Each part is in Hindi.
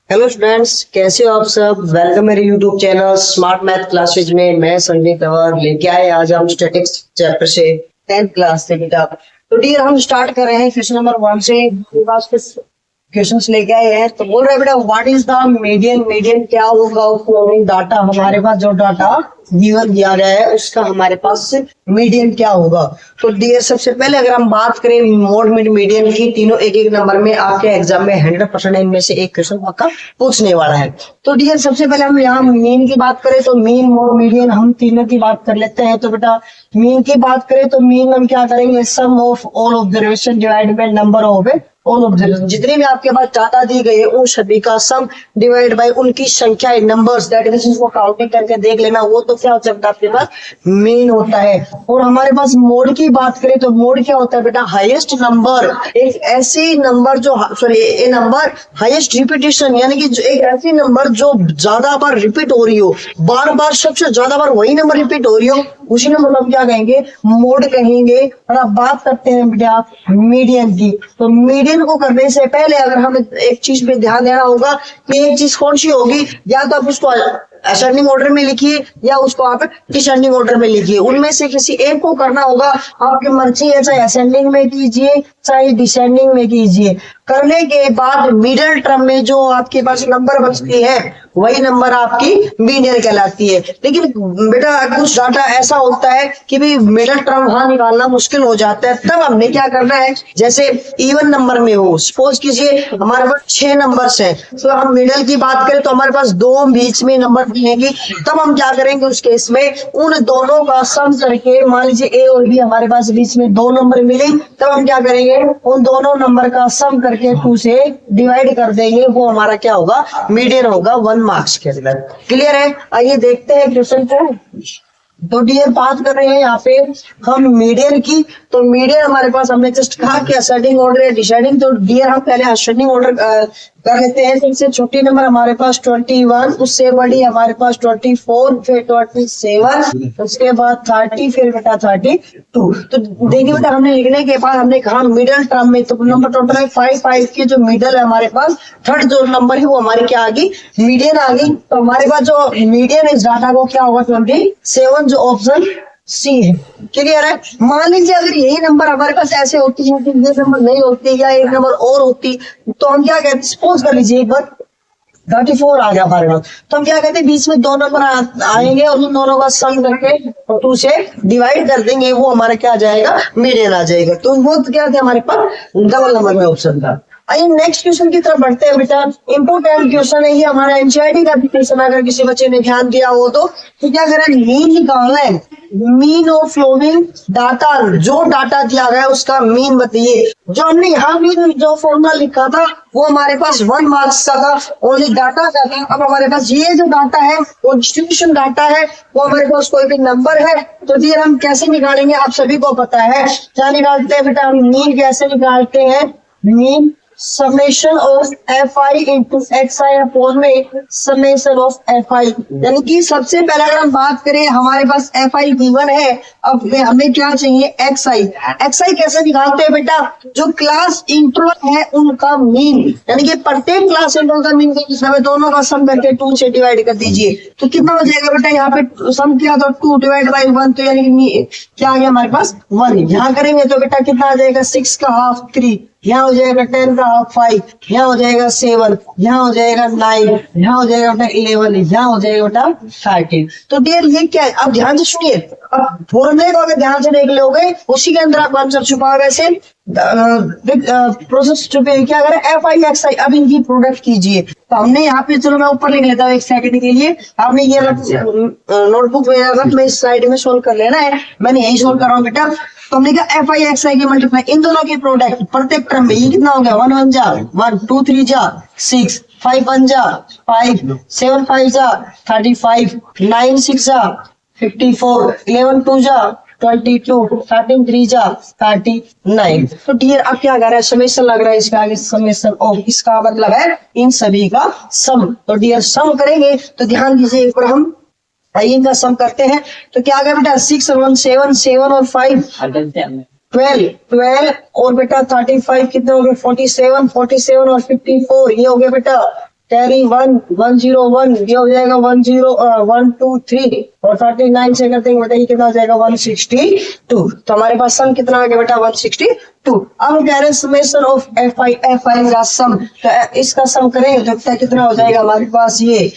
हेलो स्टूडेंट्स, कैसे हो आप सब। वेलकम मेरे YouTube channel smart math classes में। मैं संजय तंवर लेके आए आज हम स्टैटिक्स चैप्टर से 10th क्लास से बेटा। तो डियर हम स्टार्ट कर रहे हैं क्वेश्चन नंबर 1 से। क्वेश्चंस लेके आए हैं। तो बोल रहे हैं बेटा what is the median. Median क्या होगा, उसमें डाटा हमारे पास जो डाटा गिवन दिया गया है उसका हमारे पास मीडियन क्या होगा। तो डियर सबसे पहले अगर हम बात करें मोड मिड मीडियन की, तीनों एक एक नंबर में आपके एग्जाम में 100% इनमें से एक क्वेश्चन पक्का पूछने वाला है। तो डियर सबसे पहले हम यहाँ मीन की बात करें तो मीन मोड मीडियन हम तीनों की बात कर लेते हैं। तो बेटा मीन की बात करें तो मीन हम क्या करेंगे, sum of all observation divide by number of all observation. जितने भी आपके पास डाटा दी गई है उन सभी का सम डिवाइड बाय उनकी संख्या नंबर्स, दैट इज इसको काउंटिंग करके देख लेना, वो तो क्या हो सकता है आपके पास मीन होता है। और हमारे पास मोड की बात करें तो मोड क्या होता है बेटा, हाईएस्ट नंबर, एक ऐसी नंबर जो ए नंबर हाईएस्ट रिपीटेशन, यानी कि एक ऐसी नंबर जो ज्यादा बार रिपीट हो रही हो, बार बार सबसे ज्यादा बार वही नंबर रिपीट हो रही हो, उसी नंबर हम क्या कहेंगे, मोड कहेंगे। और अब बात करते हैं बेटा मीडियन की। तो मीडियन को करने से पहले अगर हमें एक चीज पे ध्यान देना होगा कि एक चीज कौन सी होगी, या तो आप उसको असेंडिंग ऑर्डर में लिखिए या उसको आप डिसेंडिंग ऑर्डर में लिखिए, उनमें से किसी एक को करना होगा। आपकी मर्जी है, चाहे असेंडिंग में कीजिए चाहे डिसेंडिंग में कीजिए। करने के बाद मिडिल टर्म में जो आपके पास नंबर बचती है वही नंबर आपकी मीडियन कहलाती है। लेकिन बेटा कुछ डाटा ऐसा होता है कि भी मिडिल टर्म वहां निकालना मुश्किल हो जाता है, तब हमने क्या करना है, जैसे इवन नंबर में हो, सपोज कीजिए हमारे पास 6 नंबर्स हैं, तो हम मिडिल की बात करें तो हमारे पास 2 बीच में नंबर मिलेंगे, तब हम क्या करेंगे उस केस में उन दोनों का सम करके, मान लीजिए ए और बी हमारे पास बीच में 2 नंबर मिले, तब हम क्या करेंगे उन दोनों नंबर का सम करके 2 से डिवाइड कर देंगे, वो हमारा क्या होगा, मीडियन होगा 1 मार्क्स के अंदर। क्लियर है। आइए देखते हैं क्वेश्चन को। तो डियर बात कर रहे हैं यहाँ पे हम मीडियन की। तो मीडियन हमारे पास हमने जस्ट कहा कि असेंडिंग ऑर्डर है डिसेंडिंग। तो डियर हम पहले असेंडिंग ऑर्डर कर लेते हैं। सबसे छोटी नंबर हमारे पास 21, उससे बड़ी हमारे पास 24, फिर 27, उसके बाद 30, फिर बेटा 32। तो देखिए बेटा हमने लिखने के बाद हमने कहा मिडिल टर्म में, तो नंबर टोटल है 5 की जो मिडिल है हमारे पास, थर्ड जो नंबर है वो हमारी क्या आ गई, मीडियन आ गई। तो हमारे पास जो मीडियन इस डाटा को क्या होगा 27, जो ऑप्शन सी है। क्लियर है। मान लीजिए अगर यही नंबर हमारे पास ऐसे होती है कि ये नंबर नहीं होती या एक नंबर और होती, तो हम क्या कहते हैं, सपोज कर लीजिए एक बार 34 आ गया हमारे पास, तो हम क्या कहते हैं बीच में 2 नंबर आएंगे और उन दोनों का सम करके 2 से डिवाइड कर देंगे, वो हमारा क्या आ जाएगा, मीडियन आ जाएगा। तो वो तो क्या था हमारे पास डबल नंबर में ऑप्शन था। आइए नेक्स्ट क्वेश्चन की तरफ बढ़ते हैं बेटा। इंपोर्टेंट क्वेश्चन है ये, हमारा एनसीईआरटी का क्वेश्चन, अगर किसी बच्चे ने ध्यान दिया हो तो क्या करें, मीन निकालना है, मीन ऑफ फ्लोइंग डाटा, जो डाटा दिया गया उसका मीन बताइए। जो हमने यहाँ भी जो फॉर्मूला लिखा था वो हमारे पास 1 मार्क्स का था, ओनली डाटा का था। अब हमारे पास ये जो डाटा है वो डिस्ट्रीब्यूशन डाटा है, वो हमारे पास कोई भी नंबर है, तो फिर हम कैसे निकालेंगे आप सभी को पता है। क्या निकालते हैं बेटा, हम मीन कैसे निकालते हैं, mean summation of fi into xi upon में समेशन ऑफ fi। यानी कि सबसे पहले अगर हम बात करें हमारे पास fi गिवन है, अब हमें क्या चाहिए xi कैसे निकालते हैं बेटा, जो क्लास इंटरवल है उनका मीन, यानी कि प्रत्येक क्लास इंटरवल का मीन हमें दोनों का सम करके 2 से डिवाइड कर दीजिए। तो कितना हो जाएगा बेटा, यहाँ पे सम किया तो 2 डिवाइड बाई 1, तो यानी कि क्या आ गया हमारे पास 1। यहाँ करेंगे तो बेटा कितना आ जाएगा, 6 का हाफ 3, यहाँ हो जाएगा 10 का हाफ 5, यहाँ हो जाएगा 7, यहाँ हो जाएगा 9, यहाँ हो जाएगा बेटा 11, यहाँ हो जाएगा बेटा 13। तो डियर ये क्या है, अब ध्यान से सुनिए, अब फॉर्मूले को अगर ध्यान से देख लोगे उसी के अंदर आप आंसर छुपा हुआ, वैसे प्रोसेस छुपे, क्या करें fi xi, अब इनकी प्रोडक्ट कीजिए। तो हमने यहाँ पे, चलो मैं ऊपर लिख लेता हूँ 1 सेकंड के लिए, आपने ये नोटबुक में रख में इस साइड में सोल्व कर लेना है, मैंने यही सोल्व कर रहा हूँ बेटा। तो हमने कहा fi xi की मल्टीप्लाई, इन दोनों की प्रोडक्ट प्रत्येक क्रम में, ये कितना हो गया, 1 1 जा 1, 2 3 जा 6, 5 1 जा 5, 7 5 जा 35, 9 6 जा 54, 11 2 जा 22, 13 3 जा 39। तो डियर अब क्या कर रहा है, समेशन लग रहा है इसका आगे, समेशन ऑफ, इसका मतलब है इन सभी का सम। तो डियर सम करेंगे तो ध्यान दीजिए एक बार, हम इनका सम करते हैं तो क्या आ गया बेटा, 6 1 7, 7 और 5 12 और बेटा 35 कितने हो गए, 47 और 54, ये हो गया बेटा कैरी 1 1 0 1, ये हो जाएगा 1 2 3 और 39 से करते हैं बेटा ये कितना हो जाएगा 162। तो हमारे पास सम कितना आ गया बेटा 162। अब हम कह रहे हैं समेशन ऑफ एफ आई का सम, तो इसका सम करेंगे तो बेटा कितना हो जाएगा हमारे पास ये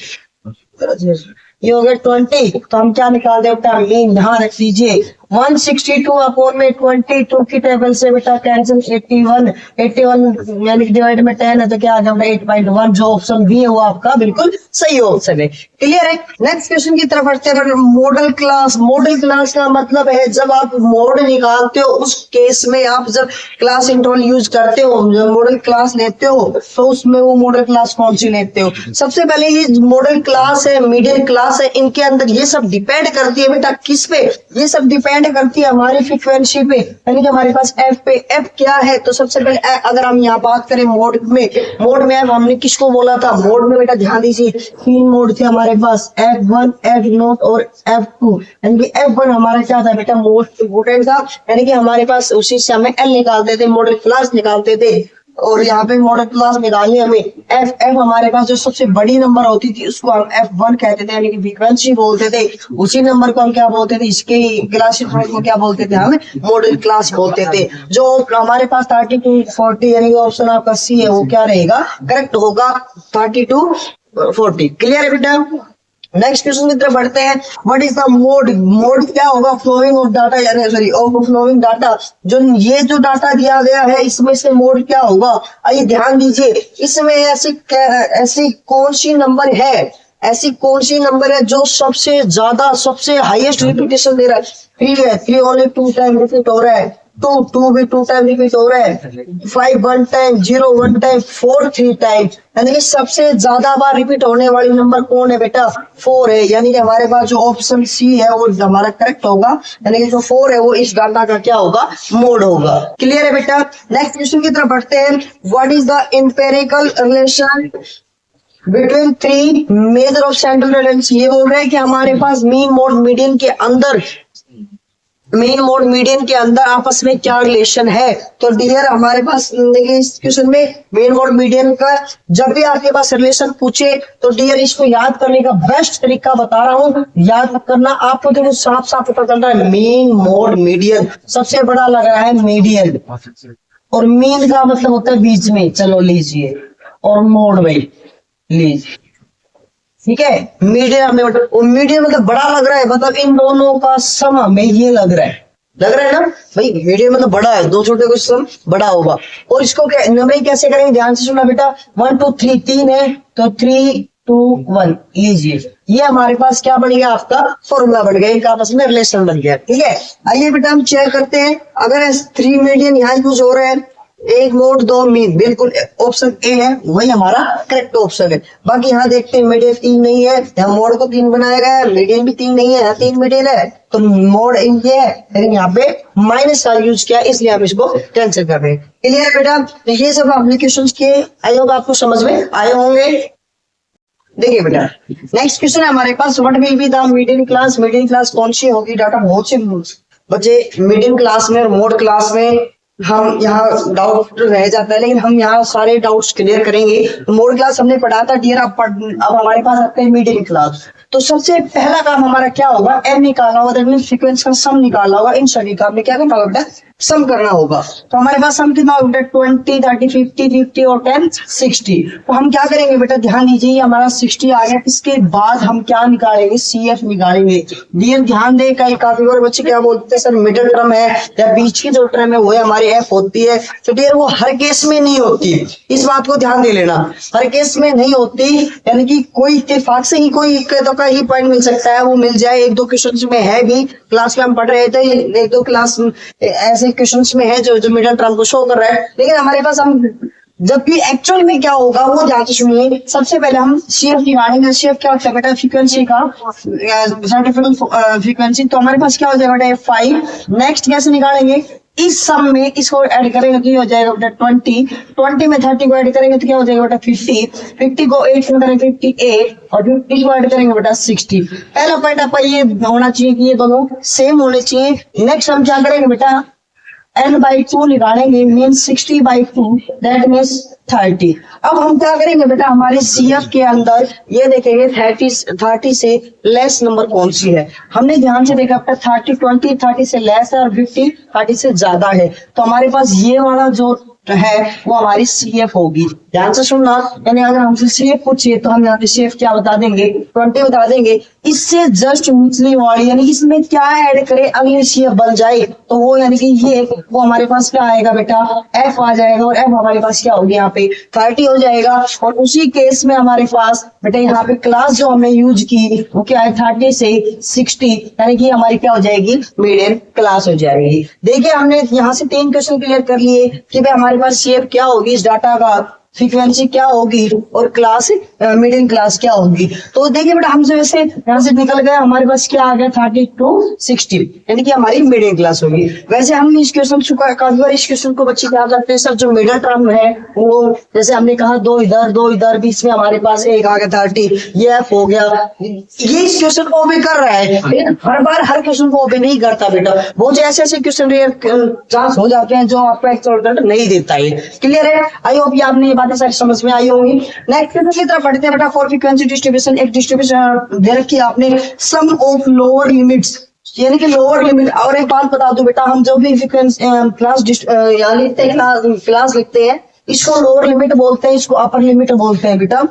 हो गया 20। तो हम क्या निकाल दे बेटा मीन, ध्यान रख लीजिए 162 अपॉन में 22 की टेबल से बेटा कैंसिल 81 यानी कि डिवाइड में 10 है तो क्या आ गया 8.1। जो ऑप्शन बी है वो आपका बिल्कुल सही ऑप्शन है। क्लियर है। नेक्स्ट क्वेश्चन की तरफ बढ़ते हैं। मॉडल क्लास, मॉडल क्लास का मतलब है जब आप मोड निकालते हो उस केस में आप जब क्लास इंटरवल यूज करते हो, जब मॉडल क्लास लेते हो तो उसमें वो मॉडल क्लास कौन सी लेते हो। सबसे पहले ये मॉडल क्लास है, मीडियन क्लास है, इनके अंदर ये सब डिपेंड करती है बेटा किस पे, ये सब डिपेंड करती है हमारी फ्रीक्वेंसी पे, यानी कि हमारे पास एफ पे। एफ क्या है तो सबसे पहले अगर हम यहाँ बात करें मोड में एफ हमने किसको बोला था, मोड में बेटा ध्यान दीजिए 3 मोड थे हमारे पास, F1 F0 और F2। यानी कि F1 हमारा क्या था बेटा मोस्ट इम्पोर्टेंट था, यानी कि हमारे पास उसी से हमें L निकालते थे, मॉडल क्लास निकालते थे। और यहाँ पे मॉडल क्लास निकालनी हमें एफ हमारे पास जो सबसे बड़ी नंबर होती थी उसको हम F1 कहते थे, यानी कि फ्रीक्वेंसी बोलते थे। उसी नंबर को हम क्या बोलते थे, इसके क्लास को क्या बोलते थे, हम मॉडल क्लास बोलते थे। जो हमारे पास 32 40 यानी ऑप्शन आपका सी है वो क्या रहेगा, करेक्ट होगा 32 40। क्लियर है बेटा। नेक्स्ट क्वेश्चन की तरफ बढ़ते हैं। What is the mode, mode क्या होगा, flowing of data, sorry of flowing data. जो ये जो डाटा दिया गया है इसमें से मोड क्या होगा, आइए ध्यान दीजिए। इसमें ऐसी कौन सी नंबर है, ऐसी कौन सी नंबर है जो सबसे ज्यादा सबसे हाईएस्ट रिपीटेशन दे रहा है, 3 है, 3 ओनली 2 टाइम रिपीट हो रहा है, 2 भी 2 टाइम रिपीट हो रहा है, 5 1 टाइम, 0 1 टाइम, 4 3 टाइम। यानी कि सबसे ज्यादा बार रिपीट होने वाली नंबर कौन है बेटा, 4 है। यानी कि हमारे पास जो ऑप्शन सी है वो हमारा करेक्ट होगा, यानी कि जो 4 है वो इस डाटा का क्या होगा, मोड होगा। क्लियर है बेटा। नेक्स्ट क्वेश्चन की तरफ बढ़ते हैं। What is the empirical relation between 3 measure of central relation. ये बोल रहे हैं कि हमारे पास मीन मोड मीडियन के अंदर, मेन मोड मीडियन के अंदर आपस में क्या रिलेशन है। तो डियर हमारे पास इस क्वेश्चन में मेन मोड मीडियन का जब भी आपके पास रिलेशन पूछे तो डियर इसको याद करने का बेस्ट तरीका बता रहा हूँ, याद मत करना आपको। देखो साफ साफ पता चल रहा है मेन मोड मीडियन सबसे बड़ा लग रहा है मीडियन, और मीन का मतलब होता है बीच में, चलो लीजिए, और मोड में लीजिए, ठीक है। मीडियम में मीडियम मतलब बड़ा लग रहा है, मतलब इन दोनों का सम हमें ये लग रहा है ना भाई, मीडियम मतलब बड़ा है, दो छोटे को सम बड़ा होगा। और इसको क्या नंबरिंग कैसे करेंगे, ध्यान से सुनना बेटा। 1 2 3 3 है तो 3 2 1 लीजिए, ये हमारे पास क्या बन गया, आपका फॉर्मूला बन गया, इनका आपस में रिलेशन बन गया। ठीक है, आइए बेटा हम चेक करते हैं। अगर 3 मीडियन यहाँ यूज हो रहे हैं, 1 मोड 2 मीन, बिल्कुल ऑप्शन ए है वही हमारा करेक्ट ऑप्शन है। बाकी यहाँ देखते हैं मीडियन 3 नहीं है, यहाँ मोड को 3 बनाया गया है, मीडियन भी 3 नहीं है, यहाँ 3 मीडियन है तो मोड इन ये है, लेकिन यहाँ पे माइनस का यूज किया इसलिए हम इसको कैंसिल कर रहे हैं। क्लियर बेटा। तो ये सब एप्लीकेशन के आई होगा, आपको समझ में आए होंगे। देखिए बेटा नेक्स्ट क्वेश्चन है हमारे पास, what will be the median class. Median class कौन सी होगी, डाटा बहुत से बच्चे मीडियन क्लास में और मोड क्लास में हम यहाँ डाउट रह जाता है, लेकिन हम यहाँ सारे डाउट्स क्लियर करेंगे। मोड क्लास हमने पढ़ा था डियर, अब हमारे पास आते हैं मीडियन क्लास। तो सबसे पहला काम हमारा क्या होगा, एम निकालना होगा, दैट सीक्वेंस का सम निकालना होगा। इन सभी का हमने क्या करना होगा बेटा, सम करना होगा। तो हमारे पास सम कितना होगा बेटा, 20 30 50 50 और 10 60। तो हम क्या करेंगे बेटा, ध्यान दीजिए हमारा 60 आ गया, इसके बाद हम क्या निकालेंगे, CF निकालेंगे। डियर ध्यान दे, काफी बार बच्चे क्या बोलते हैं सर मिडिल टर्म है या बीच की जो टर्म है वो हमारी F होती है। तो डियर वो हर केस में नहीं होती, इस बात को ध्यान दे लेना, हर केस में नहीं होती। यानी कि कोई इत्तेफाक से ही कोई का ही पॉइंट मिल सकता है, वो मिल जाए। 1-2 क्वेश्चन में है भी, क्लास में हम पढ़ रहे थे 1-2 क्लास ऐसे क्वेश्चंस में है जो मिडिल टर्म को शो कर रहा है। लेकिन हमारे पास हम जब भी एक्चुअल में क्या होगा वो ध्यान से सुनिए। सबसे पहले हम CF निकालेंगे। CF क्या होता है बेटा, फ्रीक्वेंसी का सर्टिफिकेट फ्रीक्वेंसी। तो हमारे पास क्या हो जाएगा बेटा, 5। नेक्स्ट कैसे निकालेंगे, इस सम में इसको ऐड करेंगे तो ये हो जाएगा बेटा 20 में 30 को ऐड करेंगे तो क्या हो जाएगा बेटा 50 को 8 में करेंगे 58 और 50 को ऐड करेंगे बेटा 60। पहला पॉइंट आपका ये होना चाहिए कि ये दोनों सेम होने चाहिए। नेक्स्ट हम क्या करेंगे बेटा, n/2 निकालेंगे मीन्स 60/2 दैट मीन्स 30। अब हम क्या करेंगे बेटा, हमारे CF के अंदर ये देखेंगे 30 से लेस नंबर कौन सी है। हमने ध्यान से देखा बेटा 30 से लेस है और 50 30 से ज्यादा है, तो हमारे पास ये वाला जो है वो हमारी CF होगी। ध्यान से सुनना, यानी अगर हमसे CF पूछिए तो हम यहाँ पे CF क्या बता देंगे, 20 बता देंगे। इससे जस्ट निचली वाली यानी कि इसमें क्या ऐड करें अगली CF बन जाए, तो वो यानी कि ये वो हमारे पास क्या आएगा बेटा, F आ जाएगा, और F हमारे पास क्या होगी यहाँ पे 30 हो जाएगा। और उसी केस में हमारे पास बेटा यहाँ पे क्लास जो हमने यूज की वो क्या है 30 से 60, यानी कि हमारी क्या हो जाएगी, मीडियम क्लास हो जाएगी। देखिए हमने यहाँ से 3 क्वेश्चन क्लियर कर लिए कि भाई हमारे पास CF क्या होगी, इस डाटा का फ्रीक्वेंसी क्या होगी, और क्लास मीडियम क्लास क्या होगी। तो देखिए बेटा हमसे वैसे यहाँ से निकल गया, हमारे पास क्या आ गया 30 to 60, यानी कि हमारी मीडियम क्लास होगी। वैसे हम इस क्वेश्चन काफी बार इस क्वेश्चन को बच्चे क्या करते हैं सर, जो मिडिल टर्म है वो जैसे हमने कहा 2 इधर बीच में हमारे पास एक आ गया 30, ये F हो गया। ये इस क्वेश्चन को भी कर रहा है, हर बार हर क्वेश्चन को भी नहीं करता बेटा, बहुत ऐसे ऐसे क्वेश्चन चांस हो जाते हैं जो आपका एक्चुअल रिजल्ट नहीं देता है। क्लियर है, आई होप ये आपने बातें सारी समझ में आई होंगी। नेक्स्ट क्वेश्चन की तरफ बढ़ते हैं बेटा। फॉर फ्रीक्वेंसी डिस्ट्रीब्यूशन एक डिस्ट्रीब्यूशन दे रखी है आपने, सम ऑफ लोअर लिमिट्स, यानी कि लोअर लिमिट। और एक बात बता दूं बेटा, हम जब भी फ्रीक्वेंसी क्लास लिखते हैं इसको लोअर लिमिट बोलते हैं, इसको अपर लिमिट बोलते हैं बेटा।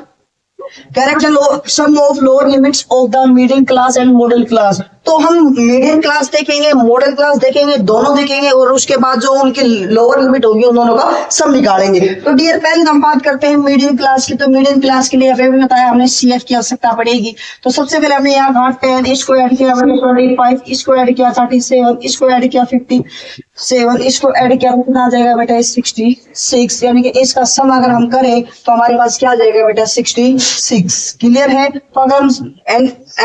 Character sum of lower limits of the medium class and modal class. तो हम मीडियम क्लास देखेंगे, मॉडल क्लास देखेंगे, दोनों देखेंगे, और उसके बाद जो उनकी लोअर लिमिट होगी उन दोनों का सम निकालेंगे। तो डियर पहले हम बात करते हैं मीडियम क्लास की। तो मीडियम क्लास के लिए अभी भी बताया हमने CF की आवश्यकता पड़ेगी। तो सबसे पहले हमने यहाँ घाट 10, इसको ऐड किया 25, इसको ऐड किया 37, इसको ऐड किया 57, इसको ऐड किया कितना आ जाएगा बेटा 66, यानी कि इसका सम अगर हम करें तो हमारे पास क्या आ जाएगा बेटा 66। क्लियर है। तो अगर हम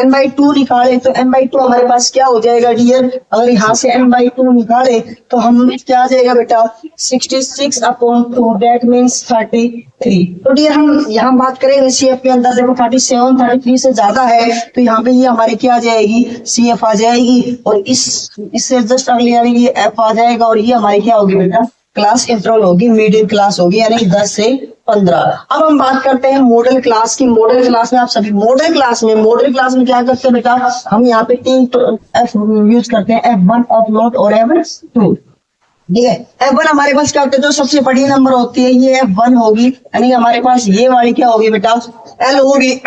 n/2 निकाले तो n/2 हमारे पास क्या हो जाएगा डियर, अगर यहाँ से n/2 निकाले तो हम क्या आ जाएगा बेटा 66/2 दैट मीन्स 33। तो डियर हम यहाँ बात करेंगे CF के अंदर, देखो 37 33 से ज्यादा है तो यहाँ पे ये हमारी क्या आ जाएगी CF आ जाएगी, और इससे जस्ट अगले यानी ये F आ जाएगा, और ये हमारी क्या होगी बेटा क्लास इंटरवल होगी, मीडियम क्लास होगी, यानी 10 से 15। अब हम बात करते हैं मॉडल क्लास की। मॉडल क्लास में आप सभी मॉडल क्लास में क्या करते हैं बेटा, हम यहाँ पे 3 F यूज करते हैं, F1 F0 और F2। ठीक है, F1 हमारे पास क्या होता है, जो सबसे बड़ी नंबर होती है ये F1 होगी, यानी हमारे पास ये वाली क्या होगी बेटा L होगी।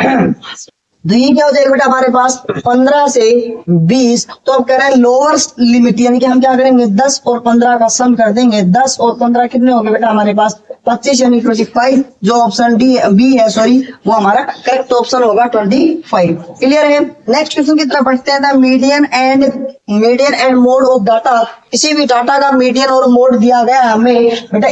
तो ये क्या हो जाएगा बेटा हमारे पास 15 से 20। तो अब कह रहे हैं लोअर लिमिट, यानी कि हम क्या करेंगे 10 और 15 का सम कर देंगे। 10 और 15 कितने हो गए बेटा हमारे पास 25, यानी 25। जो ऑप्शन बी है सॉरी, वो हमारा करेक्ट ऑप्शन होगा 25। क्लियर है। नेक्स्ट क्वेश्चन की तरफ बढ़ते हैं। Median and mode of data. किसी भी डाटा का मीडियन और मोड दिया गया है हमें बेटा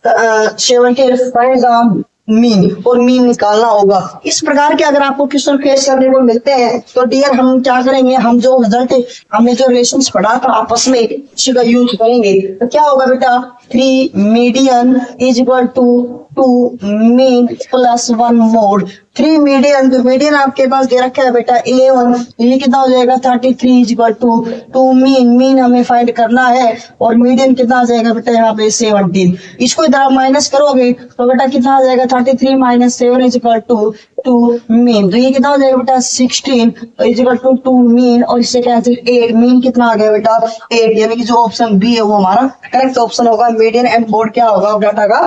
A75 मीन, और मीन निकालना होगा। इस प्रकार के अगर आपको क्वेश्चन फेस करने को मिलते हैं तो डियर हम क्या करेंगे, हम जो रिजल्ट हमने जो रिलेशंस पढ़ा था आपस में इसी का यूज करेंगे। तो क्या होगा बेटा 3 median is equal to 2 mean plus 1 mode. 3 median, तो मीडियन आपके पास दे रखा है बेटा 11, ये कितना हो जाएगा 33 इज इक्वल टू 2 मीन हमें फाइंड करना है, और मीडियन कितना आ जाएगा बेटा यहाँ पे 17। इसको इधर आप माइनस करोगे तो बेटा कितना आ जाएगा 33 minus 7 is equal to 2 mean. तो ये कितना हो जाएगा बेटा 16 इज इक्वल टू 2 मीन, और इससे कैंसिल 8, मीन कितना आ गया बेटा 8, यानी कि जो ऑप्शन बी है वो हमारा करेक्ट ऑप्शन होगा। मीडियन एंड मोड क्या होगा डाटा का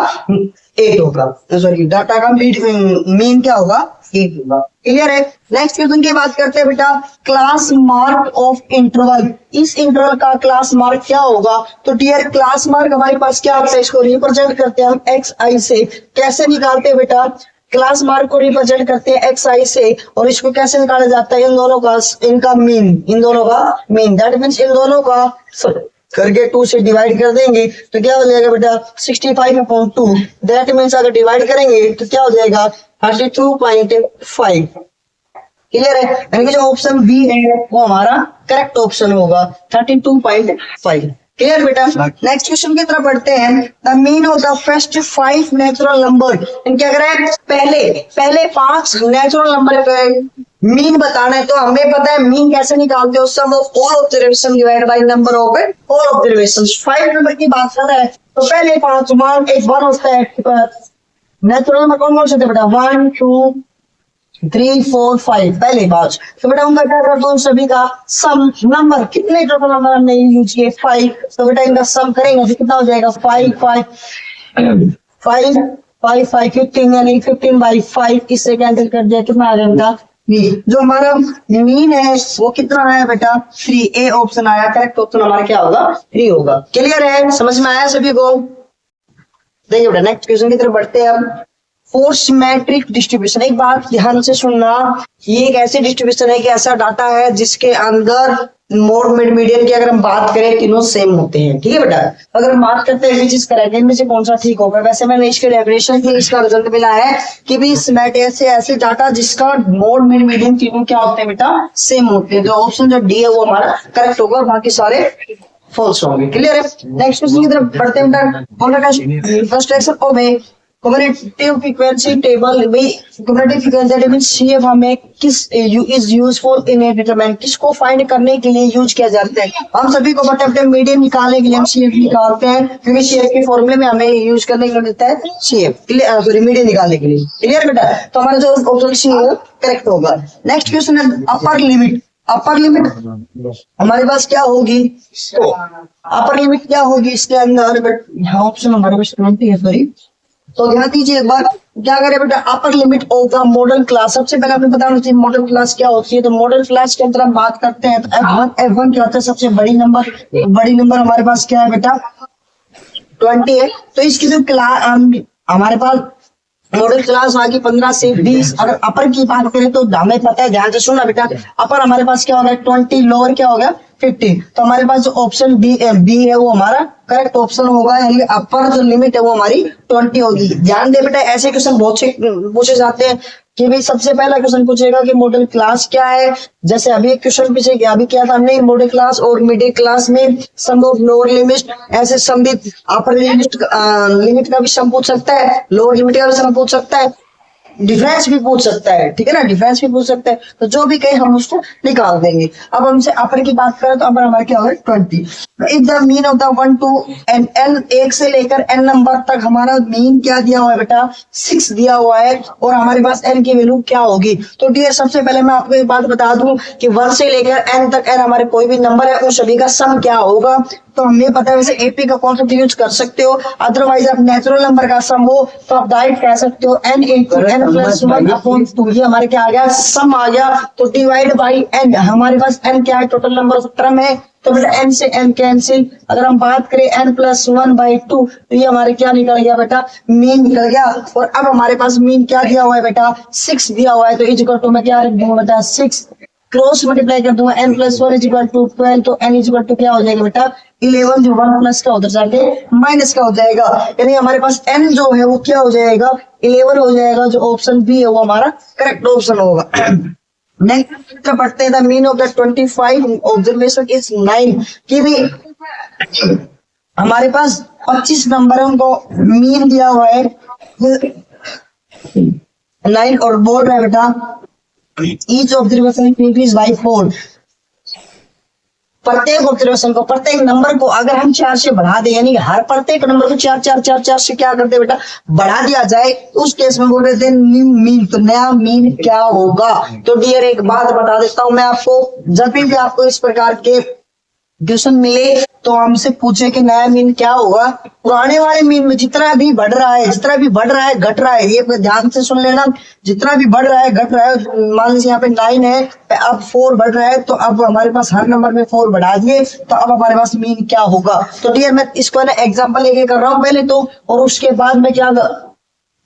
8 होगा, सॉरी डाटा का मीन क्या होगा 8 होगा। क्लियर है। नेक्स्ट क्वेश्चन की बात करते हैं बेटा क्लास मार्क ऑफ इंटरवल। इस इंटरवल का क्लास मार्क क्या होगा। तो डियर क्लास मार्क हमारे पास क्या होता है, इसको रिप्रेजेंट करते हैं हम XI से। कैसे निकालते हैं बेटा, क्लास मार्क को रिप्रेजेंट करते हैं XI से, और इसको कैसे निकाला जाता है, इन दोनों का इनका मीन, दैट मीन्स इन दोनों का करके 2 से डिवाइड कर देंगे तो क्या हो जाएगा बेटा 65/2। दैट मीन्स अगर डिवाइड करेंगे तो क्या हो जाएगा 32.5। क्लियर है, यानी कि जो ऑप्शन बी है वो हमारा करेक्ट ऑप्शन होगा 32.5। क्लियर बेटा। नेक्स्ट क्वेश्चन की तरफ बढ़ते हैं। The mean of the first 5 natural number, क्या करें पहले 5 नेचुरल नंबर मीन बताना है तो हमें पता है मीन कैसे निकालते हो, sum of all observation divide by number of all observation. 5 number की बात कर रहा है तो पहले 5 मान एक 1 होता है, नेचुरल नंबर कौन कौन से होते हैं बेटा, 1 2 3 4 5 पहले 5। तो बेटा उनका क्या करता हूँ सभी का सम, नंबर कितने टोटल नंबर हमने यूज किए 5, तो बेटा इनका सम करेंगे तो कितना हो जाएगा 5 5 5 5 5 15 यानी 15 बाई 5, इससे कैंसिल कर दिया कितना आ जाएगा, जो हमारा मीन है वो कितना आया बेटा 3, ए ऑप्शन आया, करेक्ट ऑप्शन हमारा क्या होगा 3 होगा। क्लियर है, समझ में आया सभी को। देखिए बेटा नेक्स्ट क्वेश्चन की तरफ बढ़ते हैं हम। फोर सिमेट्रिक डिस्ट्रीब्यूशन, एक बात ध्यान से सुनना, ये एक ऐसी डिस्ट्रीब्यूशन है कि ऐसा डाटा है जिसके अंदर मोड मिड मीडियन की अगर हम बात करें तीनों सेम होते हैं, ठीक है बेटा। अगर हम बात करते हैं विच इज करेक्ट, इनमें से कौन सा ठीक होगा, वैसे मैंने इसके डेफिनेशन के इसका रिजल्ट मिला है कि भी सिमेट्रिक ऐसे डाटा जिसका मोड मिड मीडियन तीनों क्या होते हैं बेटा सेम होते हैं, तो ऑप्शन जो डी है वो हमारा करेक्ट होगा, बाकी सारे फॉल्स होंगे। क्लियर है, नेक्स्ट क्वेश्चन की तरफ बढ़ते हैं बेटा। फर्स्ट एक्शन ओ में कम्युनिटिव फ्रीक्वेंसी टेबल में कम्युनिटिव फ्रीक्वेंसी टेबल सीएफ हमें किस इज यूजफुल इन डिटरमाइन, किसको फाइंड करने के लिए यूज किया जाता है। हम सभी को पता है मीडियन निकालने के लिए हम सीएफ निकालते हैं, क्योंकि सीएफ के फॉर्मूले में हमें यूज करने के लिए मिलता है सीएफ, सॉरी मीडियन निकालने के लिए। क्लियर बेटा, तो हमारा जो ऑप्शन सी है करेक्ट होगा। नेक्स्ट क्वेश्चन है अपर लिमिट। अपर लिमिट हमारे पास क्या होगी, तो अपर लिमिट क्या होगी इसके अंदर, बट यहाँ ऑप्शन हमारे पास 20 है, सॉरी। तो ध्यान दीजिए एक बार, क्या करें बेटा upper limit of the model class. सबसे पहले आपने बताना चाहिए मॉडल क्लास क्या होती है, तो मॉडल क्लास के अंदर हम बात करते हैं तो F1 क्या होता है, सबसे बड़ी नंबर हमारे पास क्या है बेटा 20 है। तो इसकी जो क्लास हमारे पास मॉडल क्लास आगे 15 से 20, अगर अपर की बात करें तो हमें पता है, ध्यान से सुनना बेटा, अपर हमारे पास क्या होगा 20, लोअर क्या होगा 50। तो हमारे पास जो ऑप्शन बी है वो हमारा करेक्ट ऑप्शन होगा, यानी अपर जो लिमिट है वो हमारी 20 होगी। ध्यान दे बेटा, ऐसे क्वेश्चन बहुत से पूछे जाते हैं कि भाई सबसे पहला क्वेश्चन पूछेगा कि मॉडल क्लास क्या है, जैसे अभी एक क्वेश्चन पूछे गया, अभी क्या था हमने मॉडल क्लास और मिडिल क्लास में सम ऑफ लोअर लिमिट, ऐसे सम भी अपर लिमिट का भी सम पूछ सकता है, लोअर लिमिट का भी सम पूछ सकता है, डिफरेंस भी पूछ सकता है, ठीक है ना, डिफरेंस भी पूछ सकता है। तो जो भी कहे हम उसको निकाल देंगे। अब हमसे अपर की बात करें तो अपर हमारा क्या होगा 20। If the mean of the 1 to n, एक से लेकर n नंबर तक हमारा मीन क्या दिया हुआ है बेटा 6 दिया हुआ है, और हमारे पास n की वैल्यू क्या होगी। तो डियर सबसे पहले मैं आपको एक बात बता दूं कि 1 से लेकर n तक n हमारे कोई भी नंबर है उन सभी का सम क्या होगा। तो हमें पता है, वैसे एपी का कॉन्सेप्ट यूज कर सकते हो, अदरवाइज आप नेचुरल नंबर का सम हो तो आप डायरेक्ट कह सकते हो n into n plus 1 upon 2, ये हमारे क्या आ गया सम आ गया। तो डिवाइड बाई n, हमारे पास n क्या है टोटल नंबर ऑफ टर्म है, तो बेटा n से n कैंसिल, अगर हम बात करें n plus 1/2 तो ये हमारे क्या निकल गया बेटा मीन निकल गया। और अब हमारे पास मीन क्या दिया हुआ है बेटा 6 दिया हुआ है, तो इक्वल टू मैं क्या रख दूंगा बेटा 6, क्रॉस मल्टीप्लाई कर दूंगा n plus 1 is equal to 12, तो n is equal to क्या हो जाएगा बेटा 11, जो 1 प्लस का उधर जाके माइनस का हो जाएगा, यानी हमारे पास n जो है वो क्या हो जाएगा 11 हो जाएगा, जो ऑप्शन बी है वो हमारा करेक्ट ऑप्शन होगा। नेक्स्ट पढ़ते हैं the mean of the 25 observation is 9, कि भी हमारे पास 25 नंबर है उनको मीन दिया हुआ है 9, और बोल रहा है बेटा ईच ऑब्जर्वेशन इंक्रीज बाय 4। प्रत्येक ऑब्जर्वेशन को, प्रत्येक नंबर को अगर हम 4 से बढ़ा दें, यानी हर प्रत्येक नंबर को 4 4 4 4 से क्या करते बेटा बढ़ा दिया जाए, उस केस में बोल रहे थे न्यू मीन। तो नया मीन क्या होगा। तो डियर एक बात बता देता हूं मैं आपको, जब भी आपको इस प्रकार के क्वेश्चन मिले तो हमसे पूछे कि नया मीन क्या होगा। पुराने वाले मीन में जितना भी बढ़ रहा है घट रहा है, ये ध्यान से सुन लेना, जितना भी बढ़ रहा है घट रहा है। मान लीजिए यहाँ पे 9 है, अब 4 बढ़ रहा है, तो अब हमारे पास हर नंबर में 4 बढ़ा दिए, तो अब हमारे पास मीन क्या होगा। तो डियर मैं इसको ना एग्जाम्पल लेके कर रहा हूँ पहले तो, और उसके बाद मैं क्या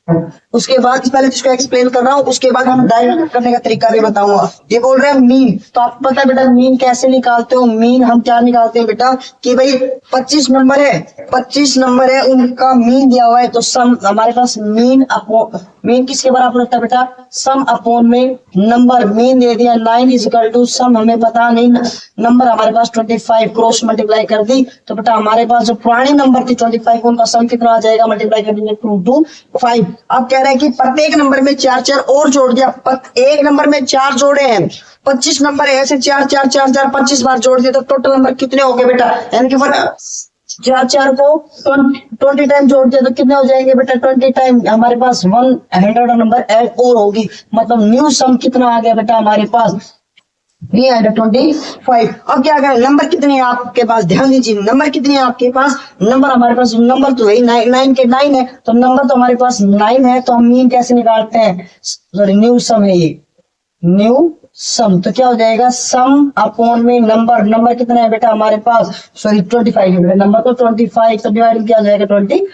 पहले इसको एक्सप्लेन कर रहा हूँ, उसके बाद हम डायरेक्ट करने का तरीका भी बताऊंगा। ये बोल रहे हैं मीन, तो आपको पता है बेटा मीन कैसे निकालते हो। मीन हम क्या निकालते हैं बेटा कि भाई 25 नंबर है, 25 नंबर है उनका मीन दिया हुआ है, तो सम हमारे पास मीन अपॉन मीन किसके बराबर होता है बेटा, सम अपॉन में नंबर, मीन दे दिया 9 इज इक्वल टू सम, हमें पता नहीं नंबर हमारे पास 25, क्रॉस मल्टीप्लाई कर दी तो बेटा हमारे पास जो पुरानी नंबर थी 25 उनका सम कितना आ जाएगा, मल्टीप्लाई कर देंगे 2 2 5। अब कह रहे हैं कि प्रत्येक नंबर में 4 4 और जोड़ दिया, एक नंबर में 4 जोड़े हैं, 25 नंबर है, ऐसे 4 4 4 4 25 बार जोड़ दिए तो टोटल नंबर कितने हो गए बेटा, यानी कि 4 4 को 20 टाइम जोड़ दिया तो कितने हो जाएंगे बेटा, 20 टाइम हमारे पास 100 नंबर ऐड और होगी, मतलब न्यू सम कितना आ गया बेटा हमारे पास 325। अब क्या करें, नंबर कितने हैं आपके पास, ध्यान दीजिए नंबर कितने हैं आपके पास, नंबर हमारे पास नंबर तो वही 9 के 9 है, तो नंबर तो हमारे पास 9 है, तो हम मीन कैसे निकालते हैं, सॉरी न्यू सम है ये, न्यू सम, तो क्या हो जाएगा सम अपॉन में नंबर, नंबर कितना है बेटा हमारे पास, सॉरी 25 है बेटा, नंबर तो 25 तो डिवाइड किया जाएगा 25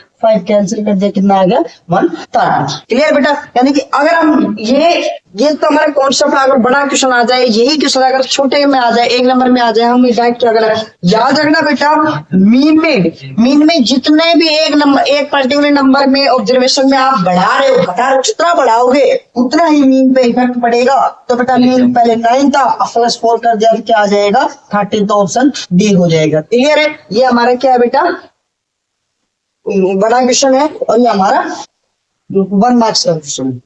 कैंसिल कर दिया कितना आ गया 130। क्लियर बेटा, यानी कि अगर हम ये तो हमारा कॉन्सेप्ट, अगर बड़ा क्वेश्चन आ जाए, यही क्वेश्चन अगर छोटे में आ जाए, एक नंबर में आ जाए, हम डायरेक्ट क्या करें, याद रखना बेटा मीन में जितने भी एक पर्टिकुलर नंबर में ऑब्जर्वेशन में आप बढ़ा रहे हो घटा रहे हो, जितना बढ़ाओगे उतना ही मीन पे इफेक्ट पड़ेगा, तो बेटा मीन पहले 9 था प्लस 4 कर दिया तो क्या आ जाएगा 13, तो ऑप्शन डी हो जाएगा। क्लियर है, ये हमारा क्या है बेटा बड़ा क्वेश्चन है और ये हमारा 1 मार्क्स का क्वेश्चन है।